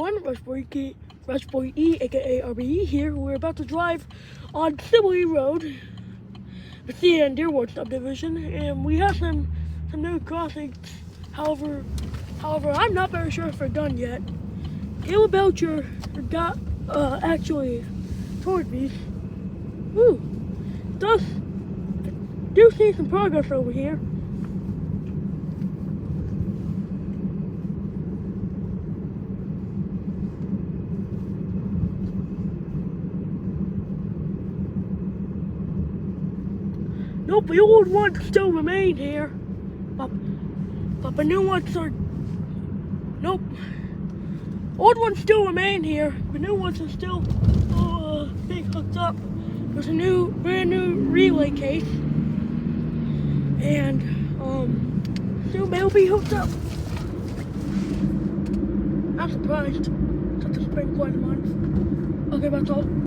everyone, Rush Boy E, aka RBE here. We're about to drive on Sibley Road, it's the Dearborn subdivision, and we have some new crossings. However, I'm not very sure if they're done yet. Caleb Belcher got actually toward me. Woo! Do see some progress over here. Nope, the old ones still remain here, but the new ones are. Nope, old ones still remain here. The new ones are still being hooked up. There's a brand new relay case, and soon they'll be hooked up. I'm surprised since it's been quite a month. Okay, that's all.